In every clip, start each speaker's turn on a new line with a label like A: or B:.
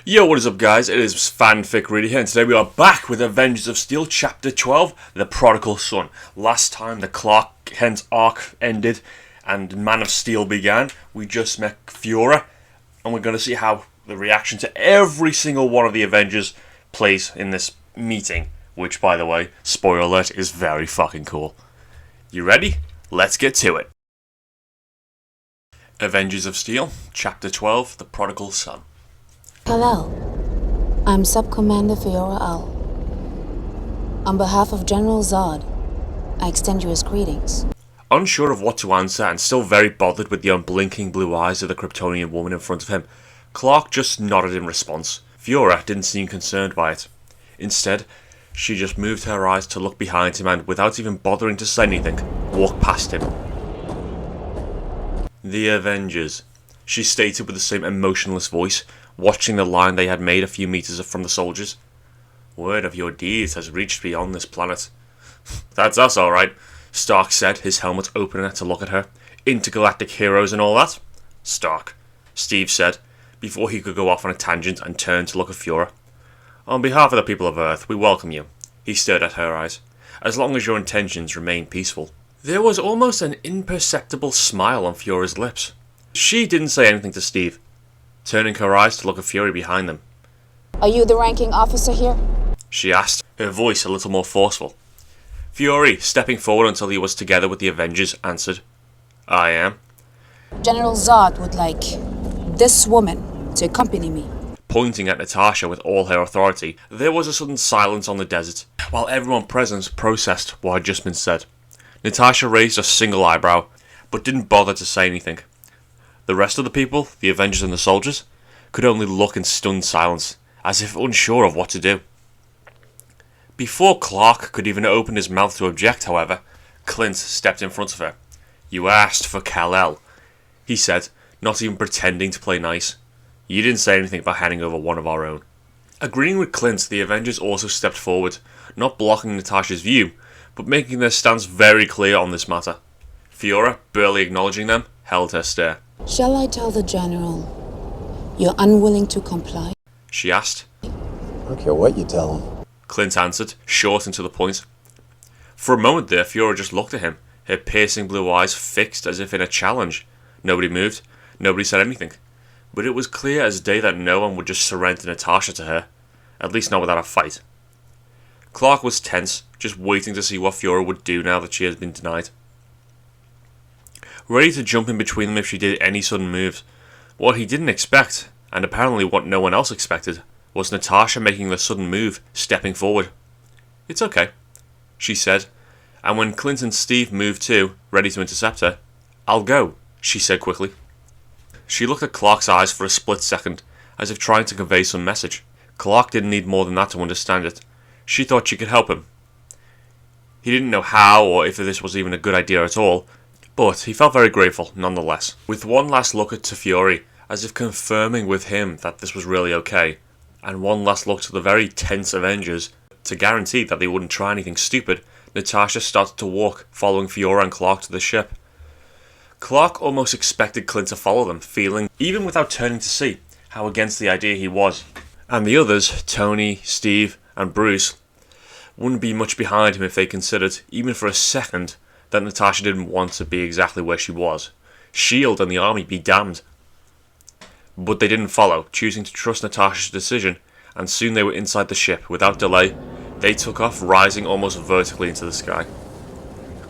A: Yo, what is up guys, it is FanFic really here, and today we are back with Avengers of Steel Chapter 12, The Prodigal Son. Last time the Clark Kent arc ended and Man of Steel began, we just met Fiora, and we're going to see how the reaction to every single one of the Avengers plays in this meeting, which by the way, spoiler alert, is very fucking cool. You ready? Let's get to it. Avengers of Steel, Chapter 12, The Prodigal Son.
B: Hello, I'm Sub-Commander Fiora. On behalf of General Zod, I extend you his greetings.
A: Unsure of what to answer and still very bothered with the unblinking blue eyes of the Kryptonian woman in front of him, Clark just nodded in response. Fiora didn't seem concerned by it. Instead, she just moved her eyes to look behind him and, without even bothering to say anything, walked past him. The Avengers, she stated with the same emotionless voice, watching the line they had made a few meters from the soldiers. Word of your deeds has reached beyond this planet. That's us, alright, Stark said, his helmet opening to look at her. Intergalactic heroes and all that? Stark, Steve said, before he could go off on a tangent and turn to look at Fiora. On behalf of the people of Earth, we welcome you. He stared at her eyes. As long as your intentions remain peaceful. There was almost an imperceptible smile on Fiora's lips. She didn't say anything to Steve, turning her eyes to look at Fury behind them.
B: Are you the ranking officer here?
A: She asked, her voice a little more forceful. Fury, stepping forward until he was together with the Avengers, answered, I am.
B: General Zod would like this woman to accompany me.
A: Pointing at Natasha with all her authority, there was a sudden silence on the desert, while everyone present processed what had just been said. Natasha raised a single eyebrow, but didn't bother to say anything. The rest of the people, the Avengers and the soldiers, could only look in stunned silence, as if unsure of what to do. Before Clark could even open his mouth to object, however, Clint stepped in front of her. You asked for Kal-El, he said, not even pretending to play nice. You didn't say anything about handing over one of our own. Agreeing with Clint, the Avengers also stepped forward, not blocking Natasha's view, but making their stance very clear on this matter. Fiora, barely acknowledging them, held her stare.
B: Shall I tell the General you're unwilling to comply?
A: She asked.
C: I don't care what you tell him.
A: Clint answered, short and to the point. For a moment there, Fiora just looked at him, her piercing blue eyes fixed as if in a challenge. Nobody moved, nobody said anything. But it was clear as day that no one would just surrender Natasha to her, at least not without a fight. Clark was tense, just waiting to see what Fiora would do now that she had been denied. Ready to jump in between them if she did any sudden moves. What he didn't expect, and apparently what no one else expected, was Natasha making the sudden move, stepping forward. It's okay, she said, and when Clint and Steve moved too, ready to intercept her, I'll go, she said quickly. She looked at Clark's eyes for a split second, as if trying to convey some message. Clark didn't need more than that to understand it. She thought she could help him. He didn't know how or if this was even a good idea at all, but he felt very grateful nonetheless. With one last look at Fury, as if confirming with him that this was really okay, and one last look to the very tense Avengers to guarantee that they wouldn't try anything stupid, Natasha started to walk, following Fiora and Clark to the ship. Clark almost expected Clint to follow them, feeling, even without turning to see, how against the idea he was. And the others, Tony, Steve, and Bruce, wouldn't be much behind him if they considered, even for a second, that Natasha didn't want to be exactly where she was. S.H.I.E.L.D. and the army be damned. But they didn't follow, choosing to trust Natasha's decision, and soon they were inside the ship. Without delay, they took off, rising almost vertically into the sky.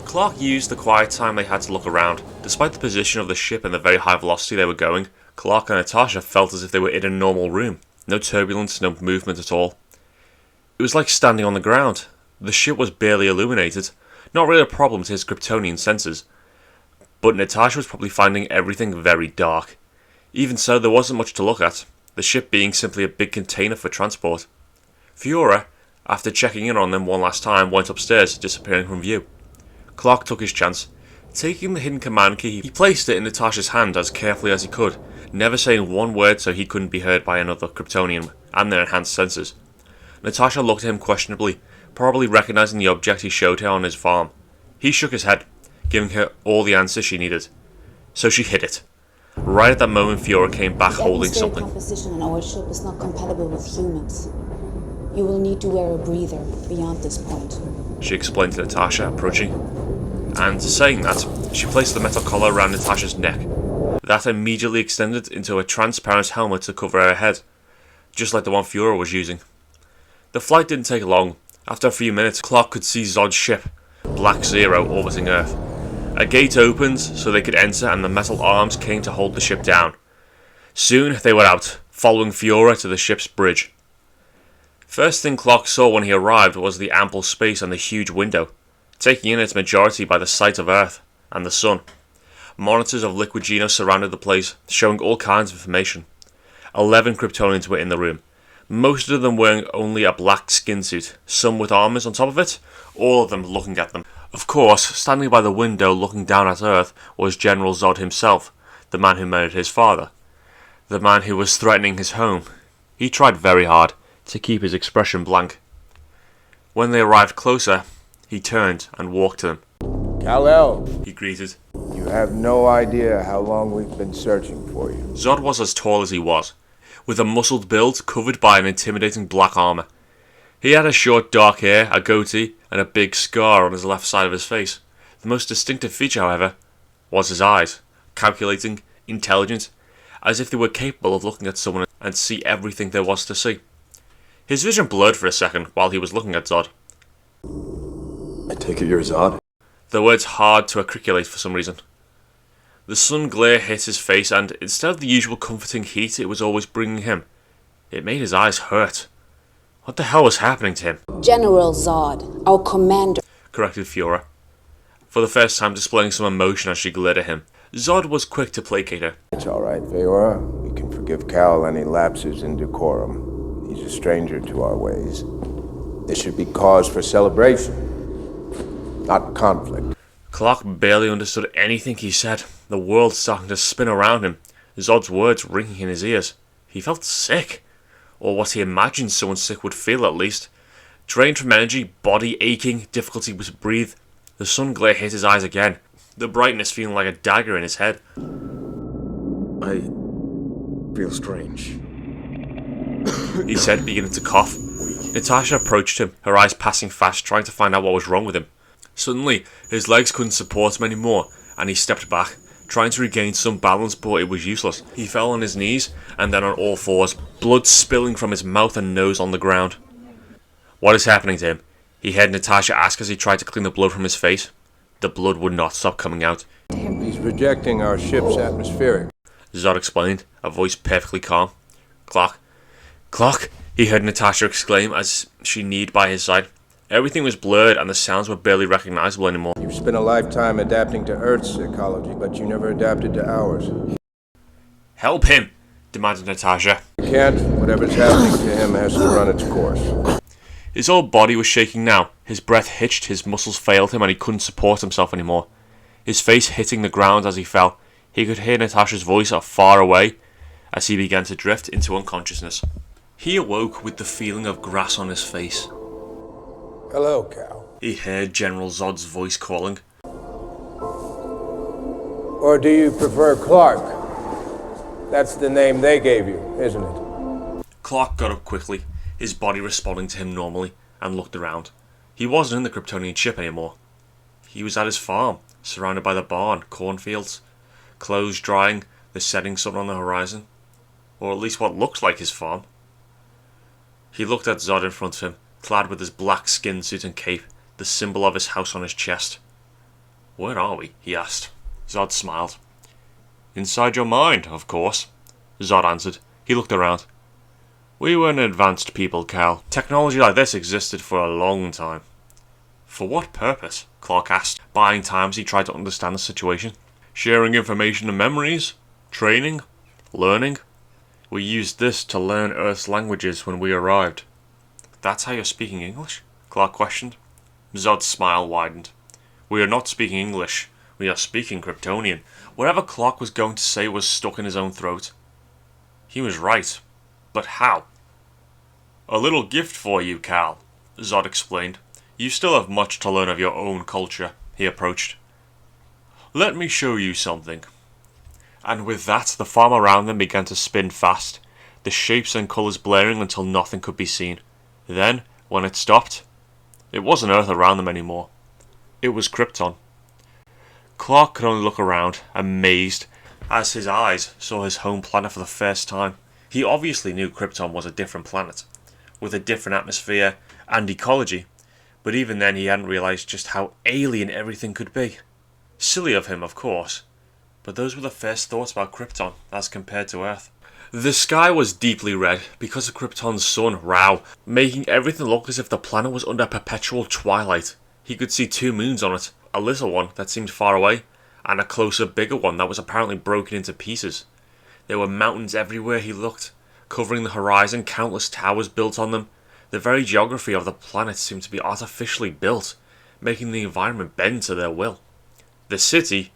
A: Clark used the quiet time they had to look around. Despite the position of the ship and the very high velocity they were going, Clark and Natasha felt as if they were in a normal room. No turbulence, no movement at all. It was like standing on the ground. The ship was barely illuminated. Not really a problem to his Kryptonian senses. But Natasha was probably finding everything very dark. Even so, there wasn't much to look at, the ship being simply a big container for transport. Fiora, after checking in on them one last time, went upstairs, disappearing from view. Clark took his chance. Taking the hidden command key, he placed it in Natasha's hand as carefully as he could, never saying one word so he couldn't be heard by another Kryptonian and their enhanced senses. Natasha looked at him questionably, probably recognizing the object he showed her on his farm. He shook his head, giving her all the answers she needed. So she hid it. Right at that moment, Fiora came back
B: The
A: holding
B: atmospheric
A: something.
B: composition on our ship is not compatible with humans. You will need to wear a breather beyond this point.
A: She explained to Natasha, approaching. And saying that, she placed the metal collar around Natasha's neck. That immediately extended into a transparent helmet to cover her head, just like the one Fiora was using. The flight didn't take long. After a few minutes, Clark could see Zod's ship, Black Zero, orbiting Earth. A gate opened so they could enter, and the metal arms came to hold the ship down. Soon they were out, following Fiora to the ship's bridge. First thing Clark saw when he arrived was the ample space and the huge window, taking in its majority by the sight of Earth and the sun. Monitors of liquid Geno surrounded the place, showing all kinds of information. 11 Kryptonians were in the room, most of them wearing only a black skin suit, some with armors on top of it, all of them looking at them. Of course, standing by the window looking down at Earth was General Zod himself, the man who murdered his father, the man who was threatening his home. He tried very hard to keep his expression blank. When they arrived closer, he turned and walked to them.
D: Kal-El,
A: He greeted.
D: you have no idea how long we've been searching for you.
A: Zod was as tall as he was, with a muscled build covered by an intimidating black armor. He had a short dark hair, a goatee, and a big scar on his left side of his face. The most distinctive feature, however, was his eyes, calculating, intelligent, as if they were capable of looking at someone and see everything there was to see. His vision blurred for a second while he was looking at Zod.
C: I take it you're Zod?
A: The words hard to articulate for some reason. The sun glare hit his face, and instead of the usual comforting heat it was always bringing him, it made his eyes hurt. What the hell was happening to him?
B: General Zod, our commander.
A: Corrected Fiora, for the first time displaying some emotion as she glared at him. Zod was quick to placate her.
D: It's all right, Fiora. We can forgive Cal any lapses in decorum. He's a stranger to our ways. This should be cause for celebration, not conflict.
A: Clark barely understood anything he said, the world starting to spin around him, Zod's words ringing in his ears. He felt sick, or what he imagined someone sick would feel at least. Drained from energy, body aching, difficulty to breathe. The sun glare hit his eyes again, the brightness feeling like a dagger in his head.
C: I feel strange.
A: He said, beginning to cough. Natasha approached him, her eyes passing fast, trying to find out what was wrong with him. Suddenly, his legs couldn't support him anymore, and he stepped back, trying to regain some balance, but it was useless. He fell on his knees, and then on all fours, blood spilling from his mouth and nose on the ground. What is happening to him? He heard Natasha ask as he tried to clean the blood from his face. The blood would not stop coming out.
D: He's rejecting our ship's atmospheric.
A: Zod explained, a voice perfectly calm. Clark, he heard Natasha exclaim as she kneeled by his side. Everything was blurred and the sounds were barely recognizable anymore.
D: You've spent a lifetime adapting to Earth's ecology, but you never adapted to ours.
A: Help him, demanded Natasha.
D: You can't. Whatever's happening to him has to run its course.
A: His whole body was shaking now. His breath hitched, his muscles failed him, and he couldn't support himself anymore. His face hitting the ground as he fell. He could hear Natasha's voice far away as he began to drift into unconsciousness. He awoke with the feeling of grass on his face.
D: Hello, Cal.
A: He heard General Zod's voice calling.
D: Or do you prefer Clark? That's the name they gave you, isn't it?
A: Clark got up quickly, his body responding to him normally, and looked around. He wasn't in the Kryptonian ship anymore. He was at his farm, surrounded by the barn, cornfields, clothes drying, the setting sun on the horizon. Or at least what looked like his farm. He looked at Zod in front of him, clad with his black skin suit and cape, the symbol of his house on his chest. "Where are we?" he asked. Zod smiled. "Inside your mind, of course," Zod answered. He looked around. "We were an advanced people, Cal. Technology like this existed for a long time." "For what purpose?" Clark asked, buying time as he tried to understand the situation. "Sharing information and memories, training, learning. We used this to learn Earth's languages when we arrived." "That's how you're speaking English?" Clark questioned. Zod's smile widened. "We are not speaking English. We are speaking Kryptonian." Whatever Clark was going to say was stuck in his own throat. He was right. But how? "A little gift for you, Cal," Zod explained. "You still have much to learn of your own culture." He approached. "Let me show you something." And with that, the farm around them began to spin fast, the shapes and colours blaring until nothing could be seen. Then, when it stopped, it wasn't Earth around them anymore. It was Krypton. Clark could only look around, amazed, as his eyes saw his home planet for the first time. He obviously knew Krypton was a different planet, with a different atmosphere and ecology, but even then he hadn't realised just how alien everything could be. Silly of him, of course, but those were the first thoughts about Krypton as compared to Earth. The sky was deeply red because of Krypton's sun, Rao, making everything look as if the planet was under perpetual twilight. He could see 2 moons on it, a little one that seemed far away, and a closer, bigger one that was apparently broken into pieces. There were mountains everywhere he looked, covering the horizon, countless towers built on them. The very geography of the planet seemed to be artificially built, making the environment bend to their will. The city,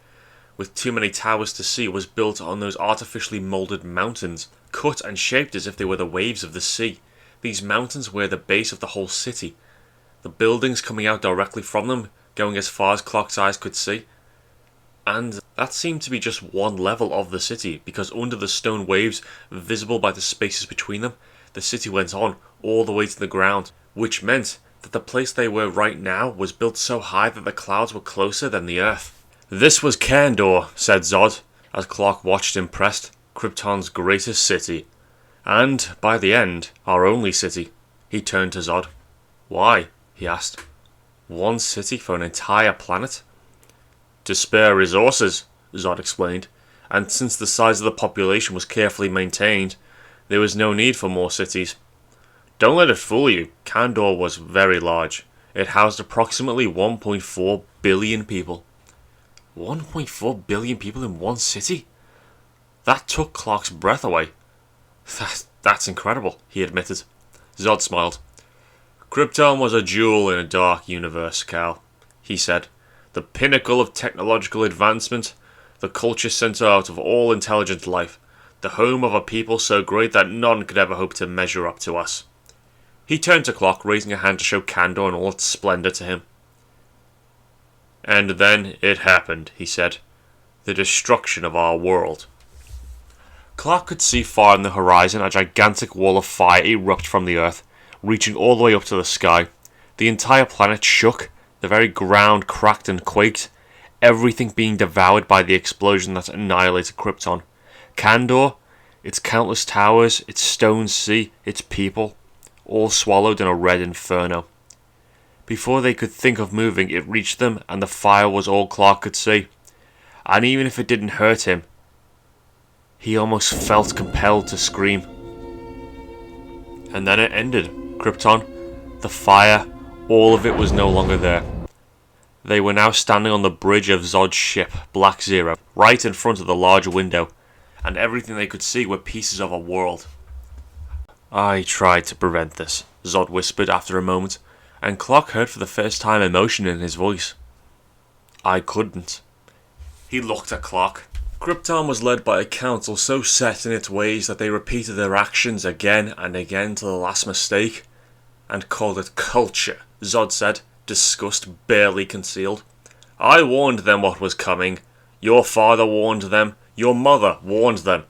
A: with too many towers to see, was built on those artificially moulded mountains, cut and shaped as if they were the waves of the sea. These mountains were the base of the whole city, the buildings coming out directly from them, going as far as Clark's eyes could see. And that seemed to be just one level of the city, because under the stone waves, visible by the spaces between them, the city went on all the way to the ground, which meant that the place they were right now was built so high that the clouds were closer than the earth. "This was Kandor," said Zod, as Clark watched impressed. "Krypton's greatest city. And, by the end, our only city." He turned to Zod. "Why?" he asked. "One city for an entire planet?" "To spare resources," Zod explained, "and since the size of the population was carefully maintained, there was no need for more cities. Don't let it fool you, Kandor was very large. It housed approximately 1.4 billion people." 1.4 billion people in one city? That took Clark's breath away. That's incredible, he admitted. Zod smiled. "Krypton was a jewel in a dark universe, Cal," he said. "The pinnacle of technological advancement, the culture centre out of all intelligent life, the home of a people so great that none could ever hope to measure up to us." He turned to Clark, raising a hand to show Kandor in all its splendour to him. "And then it happened," he said. "The destruction of our world." Clark could see far in the horizon a gigantic wall of fire erupt from the earth, reaching all the way up to the sky. The entire planet shook, the very ground cracked and quaked, everything being devoured by the explosion that annihilated Krypton. Kandor, its countless towers, its stone sea, its people, all swallowed in a red inferno. Before they could think of moving, it reached them, and the fire was all Clark could see. And even if it didn't hurt him, he almost felt compelled to scream. And then it ended. Krypton, the fire, all of it was no longer there. They were now standing on the bridge of Zod's ship, Black Zero, right in front of the large window, and everything they could see were pieces of a world. "I tried to prevent this," Zod whispered after a moment, and Clark heard for the first time emotion in his voice. "I couldn't." He looked at Clark. Krypton was led by a council so set in its ways that they repeated their actions again and again to the last mistake, and called it culture, Zod said, disgust barely concealed. "I warned them what was coming. Your father warned them. Your mother warned them.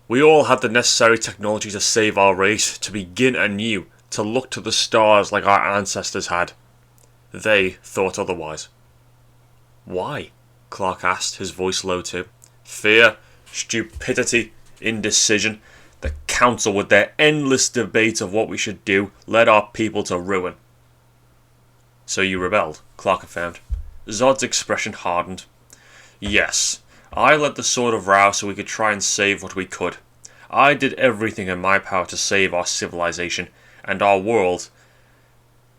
A: We all had the necessary technology to save our race, to begin anew, to look to the stars like our ancestors had. They thought otherwise." "Why?" Clark asked, his voice low too. "Fear, stupidity, indecision. The council, with their endless debate of what we should do, led our people to ruin." "So you rebelled," Clark affirmed. Zod's expression hardened. "Yes, I led the Sword of Rao so we could try and save what we could. I did everything in my power to save our civilization and our world,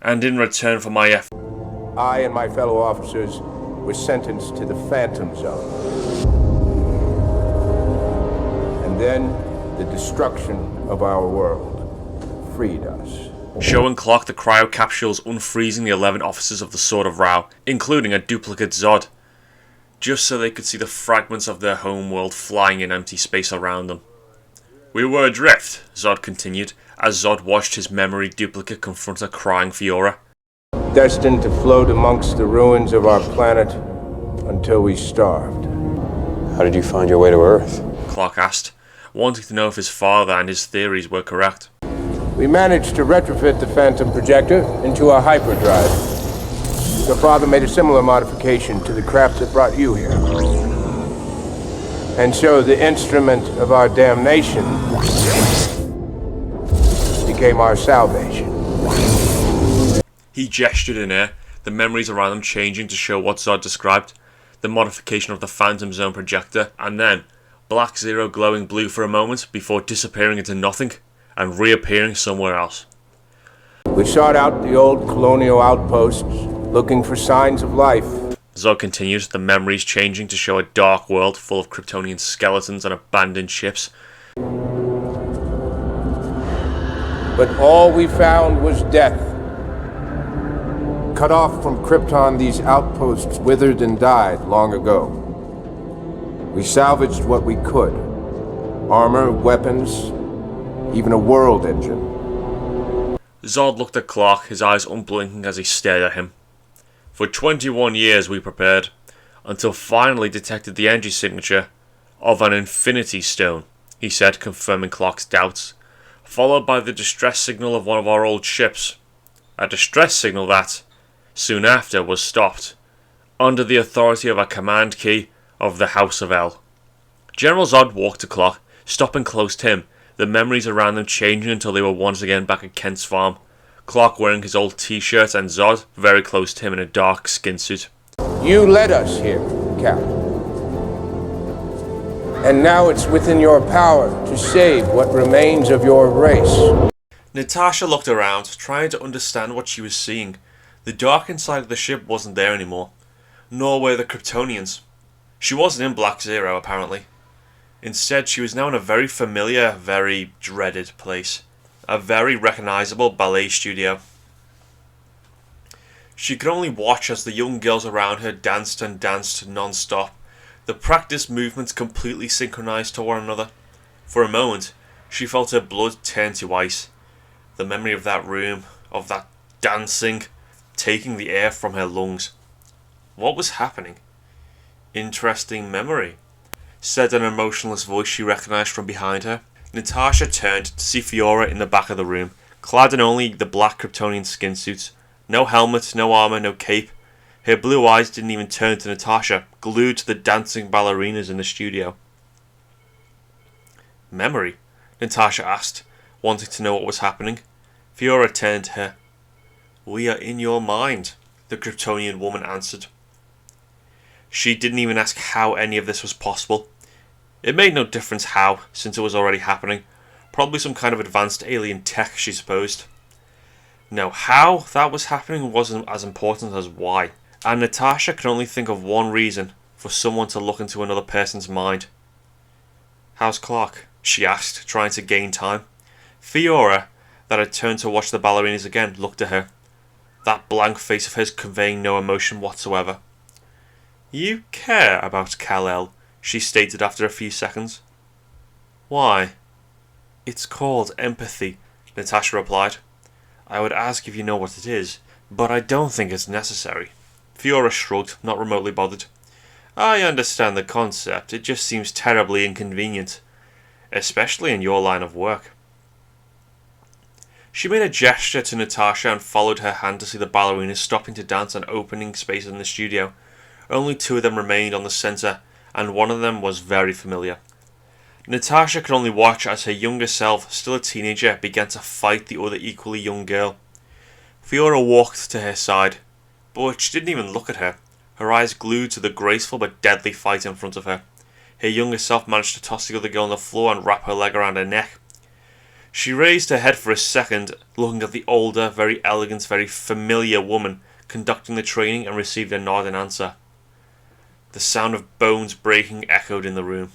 A: and in return for my effort,
D: I and my fellow officers were sentenced to the Phantom Zone. And then the destruction of our world freed us."
A: Showing Clark the cryo capsules unfreezing the 11 officers of the Sword of Rao, including a duplicate Zod, just so they could see the fragments of their homeworld flying in empty space around them. "We were adrift," Zod continued, as Zod watched his memory duplicate confront a crying Fiora.
D: Destined to float amongst the ruins of our planet until we starved.
C: How did you find your way to Earth?
A: Clark asked, wanting to know if his father and his theories were correct.
D: We managed to retrofit the Phantom projector into a hyperdrive. Your father made a similar modification to the craft that brought you here. And so the instrument of our damnation became our salvation.
A: He gestured in air, the memories around them changing to show what Zod described, the modification of the Phantom Zone projector, and then Black Zero glowing blue for a moment before disappearing into nothing and reappearing somewhere else.
D: We sought out the old colonial outposts, looking for signs of life.
A: Zod continued, the memories changing to show a dark world full of Kryptonian skeletons and abandoned ships.
D: But all we found was death. Cut off from Krypton, these outposts withered and died long ago. We salvaged what we could. Armor, weapons, even a world engine.
A: Zod looked at Clark, his eyes unblinking as he stared at him. For 21 years we prepared, until finally detected the energy signature of an Infinity Stone, he said, confirming Clark's doubts, followed by the distress signal of one of our old ships. A distress signal that, soon after, was stopped, under the authority of a command key of the House of El. General Zod walked to Clark, stopping close to him, the memories around them changing until they were once again back at Kent's farm. Clark wearing his old t-shirt and Zod very close to him in a dark skin suit.
D: You led us here, Cap. And now it's within your power to save what remains of your race.
A: Natasha looked around, trying to understand what she was seeing. The dark inside of the ship wasn't there anymore, nor were the Kryptonians. She wasn't in Black Zero, apparently. Instead, she was now in a very familiar, very dreaded place. A very recognizable ballet studio. She could only watch as the young girls around her danced and danced non-stop, the practiced movements completely synchronized to one another. For a moment, she felt her blood turn to ice. The memory of that room, of that dancing, taking the air from her lungs. What was happening? Interesting memory, said an emotionless voice she recognized from behind her. Natasha turned to see Fiora in the back of the room, clad in only the black Kryptonian skin suits. No helmet, no armor, no cape. Her blue eyes didn't even turn to Natasha, glued to the dancing ballerinas in the studio. Memory? Natasha asked, wanting to know what was happening. Fiora turned to her. We are in your mind, the Kryptonian woman answered. She didn't even ask how any of this was possible. It made no difference how, since it was already happening. Probably some kind of advanced alien tech, she supposed. No, how that was happening wasn't as important as why, and Natasha could only think of one reason for someone to look into another person's mind. How's Clark? She asked, trying to gain time. Fiora, that had turned to watch the ballerinas again, looked at her. That blank face of hers conveying no emotion whatsoever. You care about Kal-El, she stated after a few seconds. Why? It's called empathy, Natasha replied. I would ask if you know what it is, but I don't think it's necessary. Fiora shrugged, not remotely bothered. I understand the concept, it just seems terribly inconvenient, especially in your line of work. She made a gesture to Natasha and followed her hand to see the ballerinas stopping to dance and opening spaces in the studio. Only two of them remained on the centre, and one of them was very familiar. Natasha could only watch as her younger self, still a teenager, began to fight the other equally young girl. Fiora walked to her side, but she didn't even look at her, her eyes glued to the graceful but deadly fight in front of her. Her younger self managed to toss the other girl on the floor and wrap her leg around her neck. She raised her head for a second, looking at the older, very elegant, very familiar woman conducting the training, and received a nod in answer. The sound of bones breaking echoed in the room.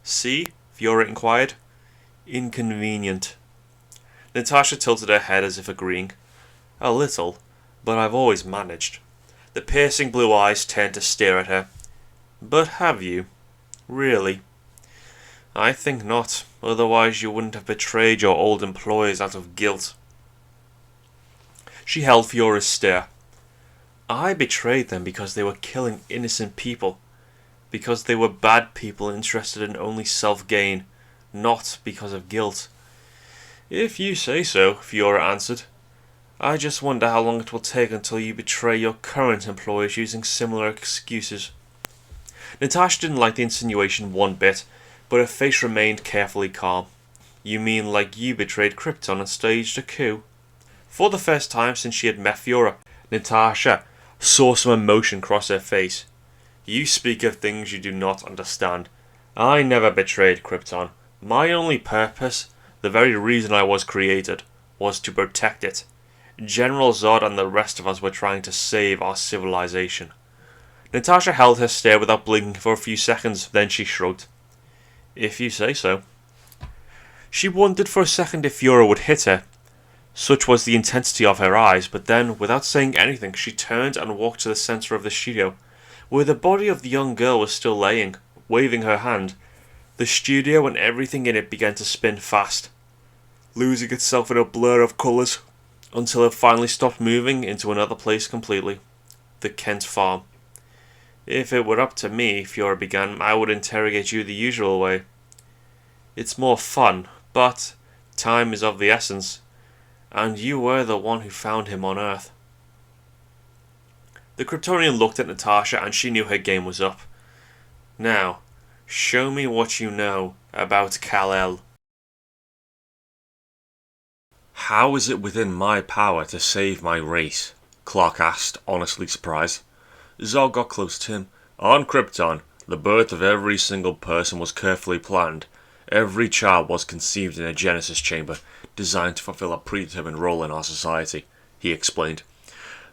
A: See? Fiora inquired. Inconvenient. Natasha tilted her head as if agreeing. A little, but I've always managed. The piercing blue eyes turned to stare at her. But have you? Really? I think not, otherwise you wouldn't have betrayed your old employers out of guilt. She held Fiora's stare. I betrayed them because they were killing innocent people. because they were bad people interested in only self-gain, not because of guilt. If you say so, Fiora answered. I just wonder how long it will take until you betray your current employers using similar excuses. Natasha didn't like the insinuation one bit, but her face remained carefully calm. You mean like you betrayed Krypton and staged a coup? For the first time since she had met Fiora, Natasha saw some emotion cross her face. You speak of things you do not understand. I never betrayed Krypton. My only purpose, the very reason I was created, was to protect it. General Zod and the rest of us were trying to save our civilization. Natasha held her stare without blinking for a few seconds, then she shrugged. If you say so. She wondered for a second if Fiora would hit her. Such was the intensity of her eyes, but then, without saying anything, she turned and walked to the centre of the studio, where the body of the young girl was still laying, waving her hand. The studio and everything in it began to spin fast, losing itself in a blur of colours, until it finally stopped moving into another place completely. The Kent farm. If it were up to me, Fiora began, I would interrogate you the usual way. It's more fun, but time is of the essence, and you were the one who found him on Earth. The Kryptonian looked at Natasha and she knew her game was up. Now, show me what you know about Kal-El. How is it within my power to save my race? Clark asked, honestly surprised. Zod got close to him. On Krypton, the birth of every single person was carefully planned. Every child was conceived in a Genesis chamber, designed to fulfill a predetermined role in our society, he explained.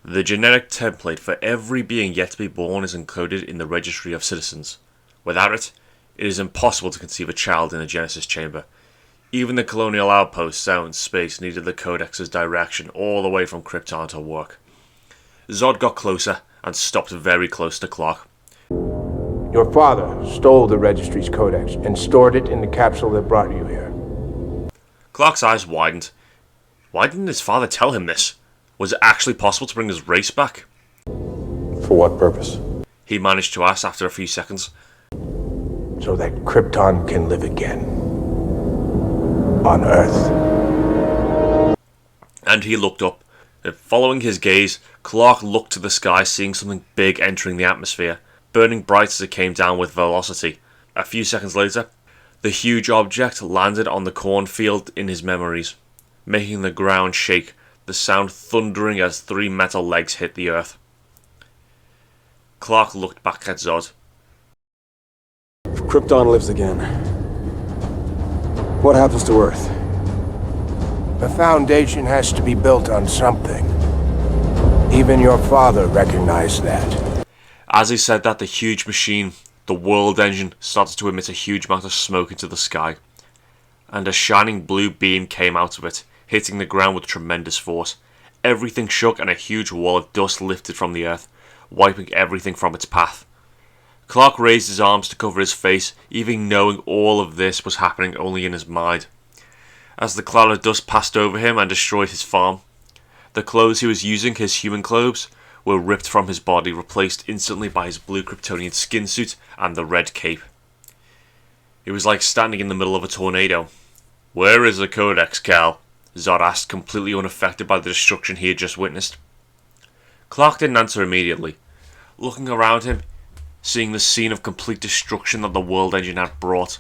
A: The genetic template for every being yet to be born is encoded in the Registry of Citizens. Without it, it is impossible to conceive a child in a Genesis chamber. Even the colonial outposts out in space needed the Codex's direction all the way from Krypton to work. Zod got closer and stopped very close to Clark.
D: Your father stole the Registry's Codex and stored it in the capsule that brought you here.
A: Clark's eyes widened. Why didn't his father tell him this? Was it actually possible to bring his race back?
C: For what purpose?
A: He managed to ask after a few seconds.
D: So that Krypton can live again. On Earth.
A: And he looked up. Following his gaze, Clark looked to the sky, seeing something big entering the atmosphere, burning bright as it came down with velocity. A few seconds later, the huge object landed on the cornfield in his memories, making the ground shake, the sound thundering as 3 metal legs hit the earth. Clark looked back at Zod.
C: If Krypton lives again, what happens to Earth?
D: The foundation has to be built on something. Even your father recognized that.
A: As he said that, the huge machine, the world engine, started to emit a huge amount of smoke into the sky, and a shining blue beam came out of it, hitting the ground with tremendous force. Everything shook and a huge wall of dust lifted from the earth, wiping everything from its path. Clark raised his arms to cover his face, even knowing all of this was happening only in his mind. As the cloud of dust passed over him and destroyed his farm, the clothes he was using, his human clothes, were ripped from his body, replaced instantly by his blue Kryptonian skin suit and the red cape. It was like standing in the middle of a tornado. Where is the Codex, Cal? Zod asked, completely unaffected by the destruction he had just witnessed. Clark didn't answer immediately. Looking around him, seeing the scene of complete destruction that the world engine had brought.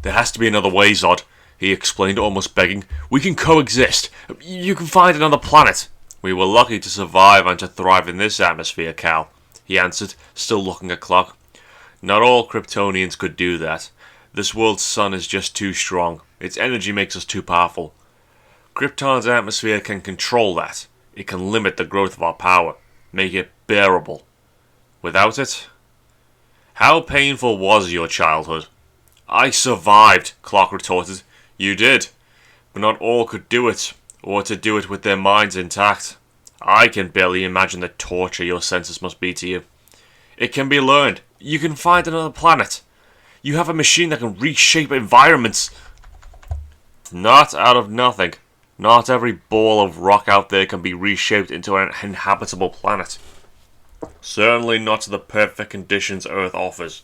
A: There has to be another way, Zod, he explained, almost begging. We can coexist. You can find another planet. We were lucky to survive and to thrive in this atmosphere, Cal, he answered, still looking at Clark. Not all Kryptonians could do that. This world's sun is just too strong. Its energy makes us too powerful. Krypton's atmosphere can control that. It can limit the growth of our power, make it bearable. Without it... How painful was your childhood? I survived, Clark retorted. You did, but not all could do it, or to do it with their minds intact. I can barely imagine the torture your senses must be to you. It can be learned. You can find another planet. You have a machine that can reshape environments. Not out of nothing. Not every ball of rock out there can be reshaped into an inhabitable planet. Certainly not to the perfect conditions Earth offers,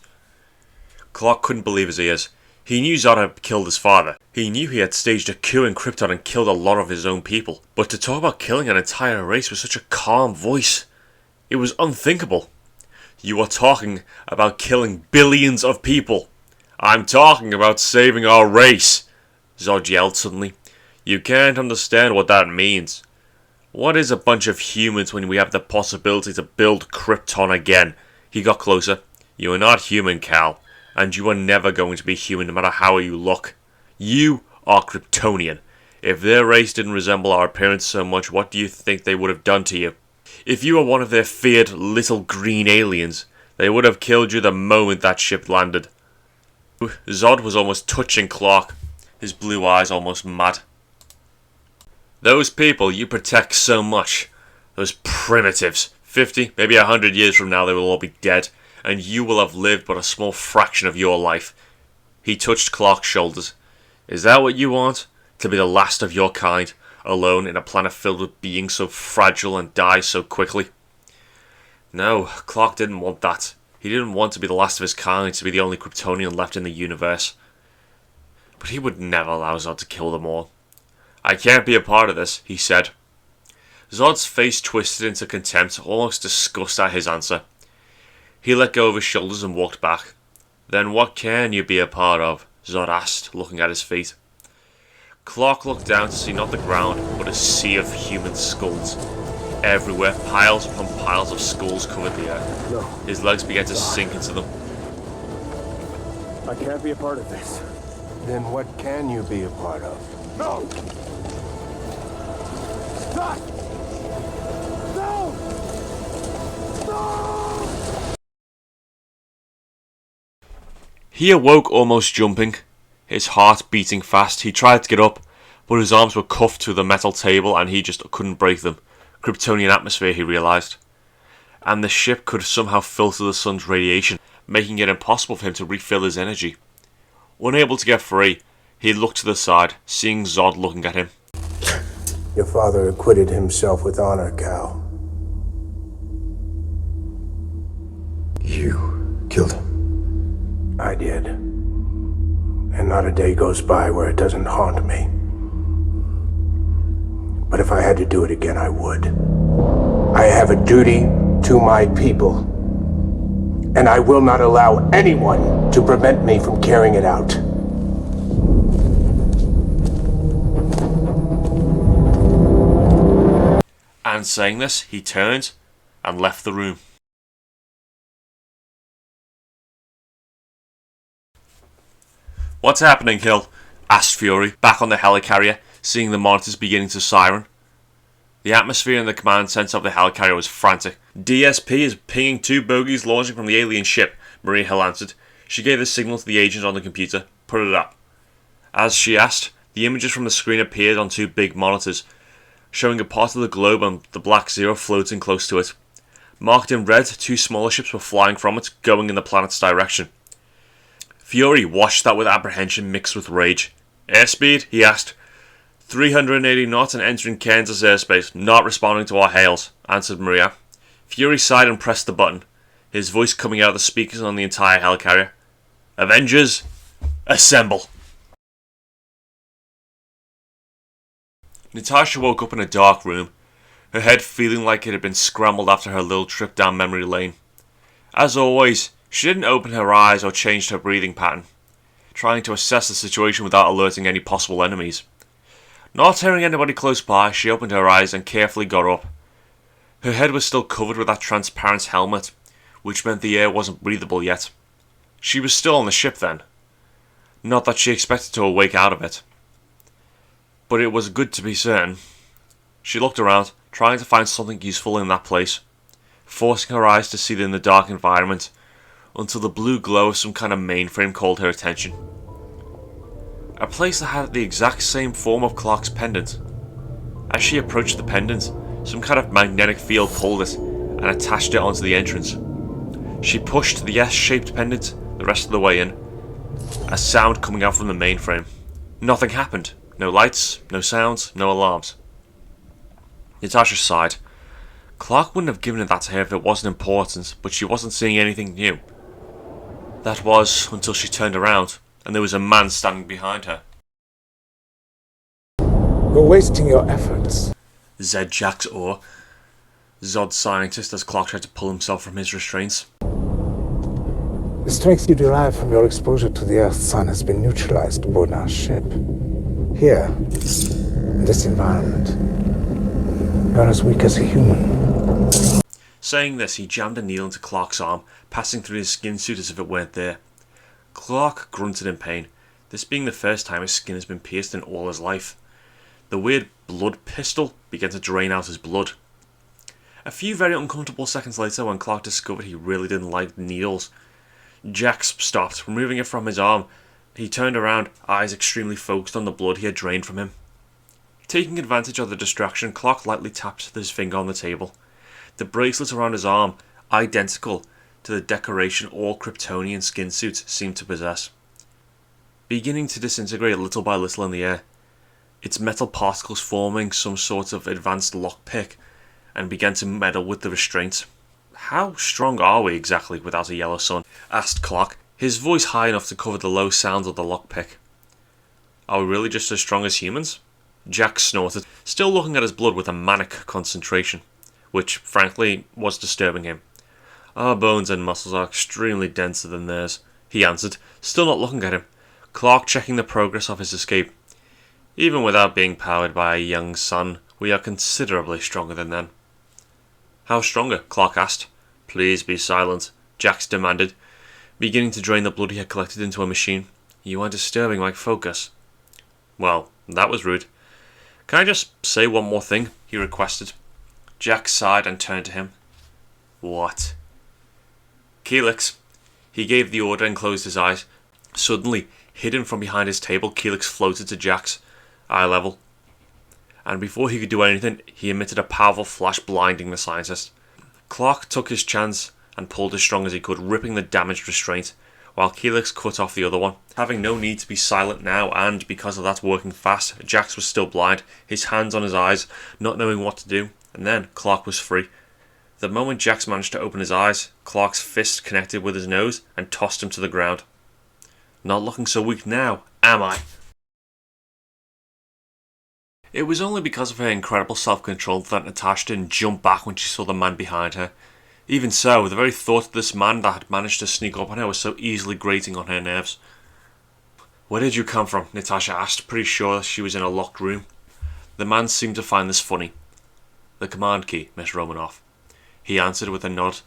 A: Clark couldn't believe his ears. He knew Zod had killed his father. He knew he had staged a coup in Krypton and killed a lot of his own people. But to talk about killing an entire race with such a calm voice, it was unthinkable. You are talking about killing billions of people. I'm talking about saving our race, Zod yelled suddenly. You can't understand what that means. What is a bunch of humans when we have the possibility to build Krypton again? He got closer. You are not human, Cal. And you are never going to be human no matter how you look. You are Kryptonian. If their race didn't resemble our appearance so much, what do you think they would have done to you? If you were one of their feared little green aliens, they would have killed you the moment that ship landed. Zod was almost touching Clark, his blue eyes almost mad. Those people you protect so much, those primitives, 50, maybe 100 years from now they will all be dead, and you will have lived but a small fraction of your life. He touched Clark's shoulders. Is that what you want? To be the last of your kind, alone in a planet filled with beings so fragile and die so quickly? No, Clark didn't want that. He didn't want to be the last of his kind, to be the only Kryptonian left in the universe. But he would never allow Zod to kill them all. I can't be a part of this, he said. Zod's face twisted into contempt, almost disgust at his answer. He let go of his shoulders and walked back. Then what can you be a part of? Zod asked, looking at his feet. Clark looked down to see not the ground, but a sea of human skulls. Everywhere, piles upon piles of skulls covered the earth.
C: No.
A: His legs began to sink into them.
C: I can't be a part of this.
D: Then what can you be a part of?
C: No! Stop! No! No!
A: He awoke almost jumping, his heart beating fast. He tried to get up, but his arms were cuffed to the metal table and he just couldn't break them. Kryptonian atmosphere, he realised. And the ship could somehow filter the sun's radiation, making it impossible for him to refill his energy. Unable to get free, he looked to the side, seeing Zod looking at him.
D: Your father acquitted himself with honor, Cal.
C: You killed him.
D: I did. And not a day goes by where it doesn't haunt me. But if I had to do it again, I would. I have a duty to my people. And I will not allow anyone to prevent me from carrying it out.
A: And saying this, he turned and left the room. What's happening, Hill? Asked Fury, back on the helicarrier, seeing the monitors beginning to siren. The atmosphere in the command center of the helicarrier was frantic. DSP is pinging 2 bogies launching from the alien ship, Maria Hill answered. She gave the signal to the agent on the computer. Put it up. As she asked, the images from the screen appeared on 2 big monitors, showing a part of the globe and the black zero floating close to it. Marked in red, 2 smaller ships were flying from it, going in the planet's direction. Fury watched that with apprehension mixed with rage. Airspeed? He asked. 380 knots and entering Kansas airspace, not responding to our hails, answered Maria. Fury sighed and pressed the button, his voice coming out of the speakers on the entire helicarrier. Avengers, assemble! Natasha woke up in a dark room, her head feeling like it had been scrambled after her little trip down memory lane. As always, she didn't open her eyes or change her breathing pattern, trying to assess the situation without alerting any possible enemies. Not hearing anybody close by, she opened her eyes and carefully got up. Her head was still covered with that transparent helmet, which meant the air wasn't breathable yet. She was still on the ship then. Not that she expected to awake out of it. But it was good to be certain. She looked around, trying to find something useful in that place, forcing her eyes to see it in the dark environment, until the blue glow of some kind of mainframe called her attention. A place that had the exact same form of Clark's pendant. As she approached the pendant, some kind of magnetic field pulled it and attached it onto the entrance. She pushed the S-shaped pendant the rest of the way in, a sound coming out from the mainframe. Nothing happened. No lights, no sounds, no alarms. Natasha sighed. Clark wouldn't have given that to her if it wasn't important, but she wasn't seeing anything new. That was until she turned around and there was a man standing behind her.
E: You're wasting your efforts.
A: Zed Jax Orr, Zod scientist, as Clark tried to pull himself from his restraints.
E: The strength you derive from your exposure to the Earth's sun has been neutralized aboard our ship. Here, in this environment, you're as weak as a human.
A: Saying this, he jammed a needle into Clark's arm, passing through his skin suit as if it weren't there. Clark grunted in pain, this being the first time his skin has been pierced in all his life. The weird blood pistol began to drain out his blood. A few very uncomfortable seconds later, when Clark discovered he really didn't like needles, Jax stopped, removing it from his arm. He turned around, eyes extremely focused on the blood he had drained from him. Taking advantage of the distraction, Clark lightly tapped his finger on the table. The bracelet around his arm, identical to the decoration all Kryptonian skin suits seemed to possess, beginning to disintegrate little by little in the air, its metal particles forming some sort of advanced lockpick, and began to meddle with the restraints. "How strong are we exactly without a yellow sun?" asked Clark, his voice high enough to cover the low sound of the lockpick. "Are we really just as strong as humans?" Jack snorted, still looking at his blood with a manic concentration, which, frankly, was disturbing him. "Our bones and muscles are extremely denser than theirs," he answered, still not looking at him. Clark checking the progress of his escape. "Even without being powered by a young sun, we are considerably stronger than them." "How stronger?" Clark asked. "Please be silent," Jax demanded, beginning to drain the blood he had collected into a machine. "You are disturbing my focus." "Well, that was rude. Can I just say one more thing?" he requested. Jack sighed and turned to him. "What?" "Keelix." He gave the order and closed his eyes. Suddenly, hidden from behind his table, Keelix floated to Jax, eye level. And before he could do anything, he emitted a powerful flash, blinding the scientist. Clark took his chance and pulled as strong as he could, ripping the damaged restraint, while Keelix cut off the other one. Having no need to be silent now, and because of that working fast, Jax was still blind, his hands on his eyes, not knowing what to do, and then Clark was free. The moment Jax managed to open his eyes, Clark's fist connected with his nose and tossed him to the ground. "Not looking so weak now, am I?" It was only because of her incredible self-control that Natasha didn't jump back when she saw the man behind her. Even so, the very thought of this man that had managed to sneak up on her was so easily grating on her nerves. "Where did you come from?" Natasha asked, pretty sure she was in a locked room. The man seemed to find this funny. "The command key, Miss Romanoff," he answered with a nod.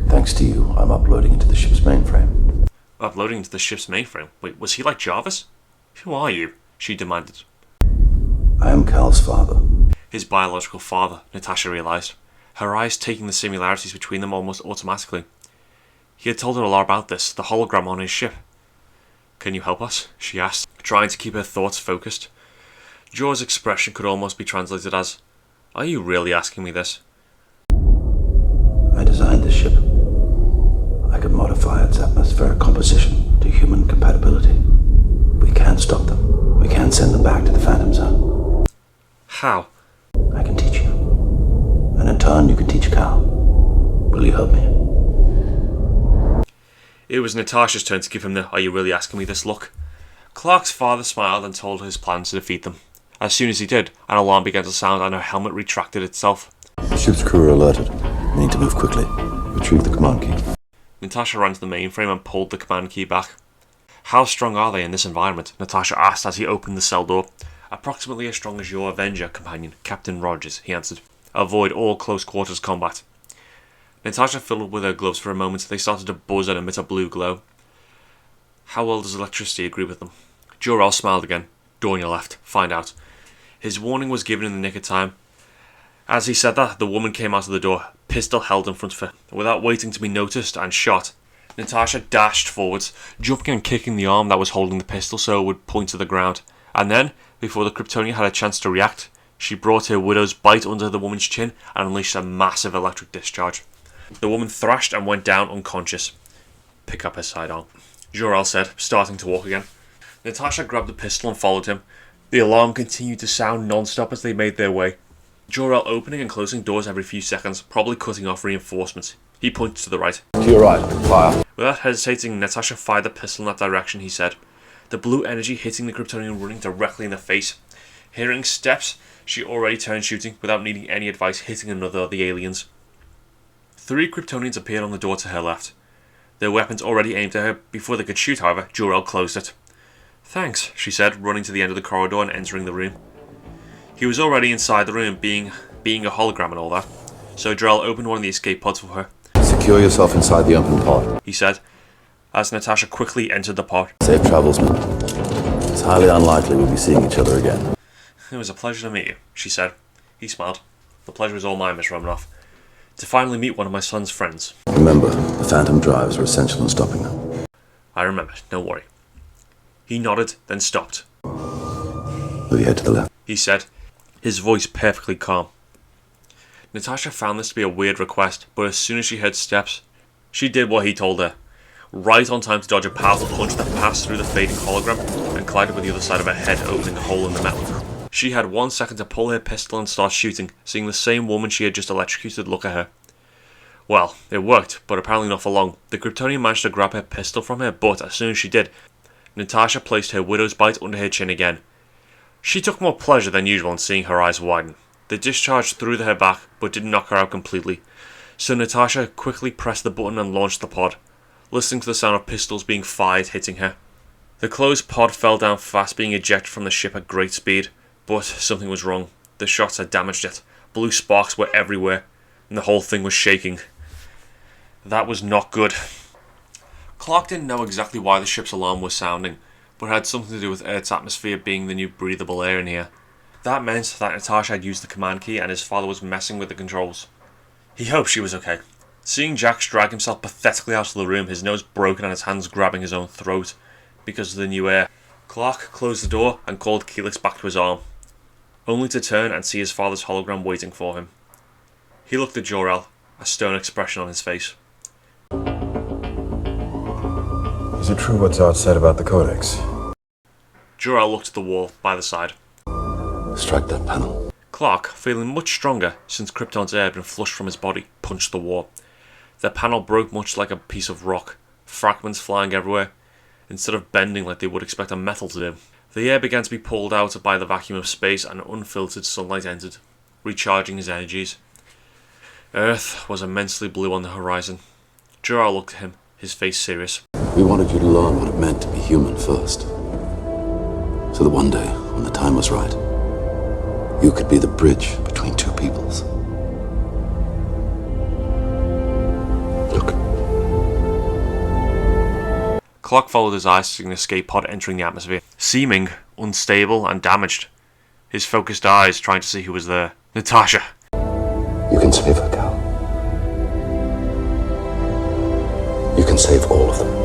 F: "Thanks to you, I'm uploading into the ship's mainframe."
A: Uploading into the ship's mainframe? Wait, was he like Jarvis? "Who are you?" she demanded.
F: "I am Cal's father."
A: His biological father, Natasha realised, her eyes taking the similarities between them almost automatically. He had told her a lot about this, the hologram on his ship. "Can you help us?" she asked, trying to keep her thoughts focused. Jor's expression could almost be translated as, "Are you really asking me this?"
F: "I designed the ship. I could modify its atmospheric composition to human compatibility. We can't stop them. We can't send them back to the Phantom Zone."
A: "How?"
F: "I can teach you. And in turn, you can teach Cal. Will you help me?"
A: It was Natasha's turn to give him the "Are you really asking me this?" look. Clark's father smiled and told her his plan to defeat them. As soon as he did, an alarm began to sound and her helmet retracted itself.
F: "The ship's crew are alerted. We need to move quickly. Retrieve the command key."
A: Natasha ran to the mainframe and pulled the command key back. "How strong are they in this environment?" Natasha asked as he opened the cell door. "Approximately as strong as your Avenger companion, Captain Rogers," he answered. "Avoid all close quarters combat." Natasha fiddled with her gloves for a moment. They started to buzz and emit a blue glow. "How well does electricity agree with them?" Jor-El smiled again. "Door on your left. Find out." His warning was given in the nick of time. As he said that, the woman came out of the door, pistol held in front of her. Without waiting to be noticed and shot, Natasha dashed forwards, jumping and kicking the arm that was holding the pistol so it would point to the ground. And then, before the Kryptonian had a chance to react, she brought her widow's bite under the woman's chin and unleashed a massive electric discharge. The woman thrashed and went down unconscious. "Pick up her sidearm," Jor-El said, starting to walk again. Natasha grabbed the pistol and followed him. The alarm continued to sound non-stop as they made their way. Jor-El opening and closing doors every few seconds, probably cutting off reinforcements. He pointed to the right.
F: To your right, fire.
A: Without hesitating, Natasha fired the pistol in that direction, he said. The blue energy hitting the Kryptonian running directly in the face. Hearing steps, she already turned shooting, without needing any advice, hitting another of the aliens. 3 Kryptonians appeared on the door to her left. Their weapons already aimed at her. Before they could shoot, however, Jor-El closed it. Thanks, she said, running to the end of the corridor and entering the room. He was already inside the room, being a hologram and all that, so Jor-El opened one of the escape pods for her.
F: Secure yourself inside the open pod.
A: He said, as Natasha quickly entered the pod.
F: Safe travels, man. It's highly unlikely we'll be seeing each other again.
A: It was a pleasure to meet you, she said. He smiled. The pleasure was all mine, Miss Romanoff. To finally meet one of my son's friends.
F: Remember, the Phantom drives are essential in stopping them.
A: I remember, don't worry. He nodded, then stopped.
F: Move your head to the left.
A: He said, his voice perfectly calm. Natasha found this to be a weird request, but as soon as she heard steps, she did what he told her. Right on time to dodge a powerful punch that passed through the fading hologram and collided with the other side of her head, opening a hole in the metal. She had 1 second to pull her pistol and start shooting, seeing the same woman she had just electrocuted look at her. Well, it worked, but apparently not for long. The Kryptonian managed to grab her pistol from her, but as soon as she did, Natasha placed her widow's bite under her chin again. She took more pleasure than usual in seeing her eyes widen. The discharge through her back, but didn't knock her out completely. So Natasha quickly pressed the button and launched the pod, listening to the sound of pistols being fired hitting her. The closed pod fell down fast, being ejected from the ship at great speed, but something was wrong. The shots had damaged it. Blue sparks were everywhere, and the whole thing was shaking. That was not good. Clark didn't know exactly why the ship's alarm was sounding, but it had something to do with Earth's atmosphere being the new breathable air in here. That meant that Natasha had used the command key and his father was messing with the controls. He hoped she was okay. Seeing Jax drag himself pathetically out of the room, his nose broken and his hands grabbing his own throat because of the new air, Clark closed the door and called Keelix back to his arm, only to turn and see his father's hologram waiting for him. He looked at Jor-El, a stern expression on his face.
G: Is it true what Zod said about the Codex?
A: Jor-El looked at the wall by the side.
F: Strike that panel.
A: Clark, feeling much stronger since Krypton's air had been flushed from his body, punched the wall. The panel broke much like a piece of rock, fragments flying everywhere, instead of bending like they would expect a metal to do. The air began to be pulled out by the vacuum of space and unfiltered sunlight entered, recharging his energies. Earth was immensely blue on the horizon. Jor-El looked at him, his face serious.
F: We wanted you to learn what it meant to be human first. So that one day, when the time was right, you could be the bridge between two peoples. Look.
A: Clark followed his eyes, seeing the escape pod entering the atmosphere, seeming unstable and damaged. His focused eyes trying to see who was there. Natasha.
F: You can save her, Cal. You can save all of them.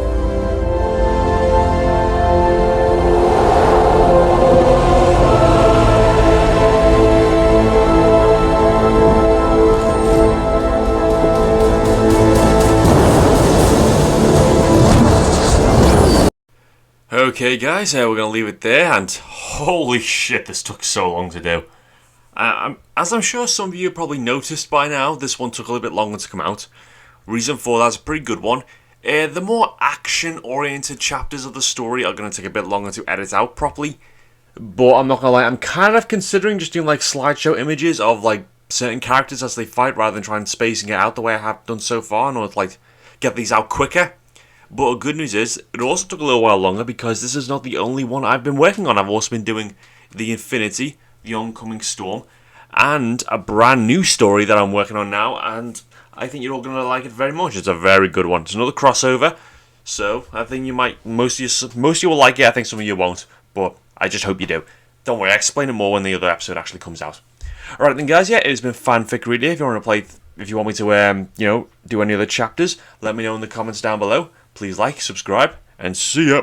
A: Okay guys, we're going to leave it there, and holy shit, this took so long to do. As I'm sure some of you probably noticed by now, this one took a little bit longer to come out. Reason for that's a pretty good one. The more action-oriented chapters of the story are going to take a bit longer to edit out properly. But I'm not going to lie, I'm kind of considering just doing like slideshow images of like certain characters as they fight, rather than trying spacing it out the way I have done so far in order to like get these out quicker. But the good news is, it also took a little while longer because this is not the only one I've been working on. I've also been doing The Infinity, The Oncoming Storm, and a brand new story that I'm working on now, and I think you're all going to like it very much. It's a very good one. It's another crossover, so I think you might, most of you will like it, I think some of you won't, but I just hope you do. Don't worry, I'll explain it more when the other episode actually comes out. Alright then guys, yeah, it's been FanFic Radio. If you want to play, if you want me to, do any other chapters, let me know in the comments down below. Please like, subscribe, and see ya!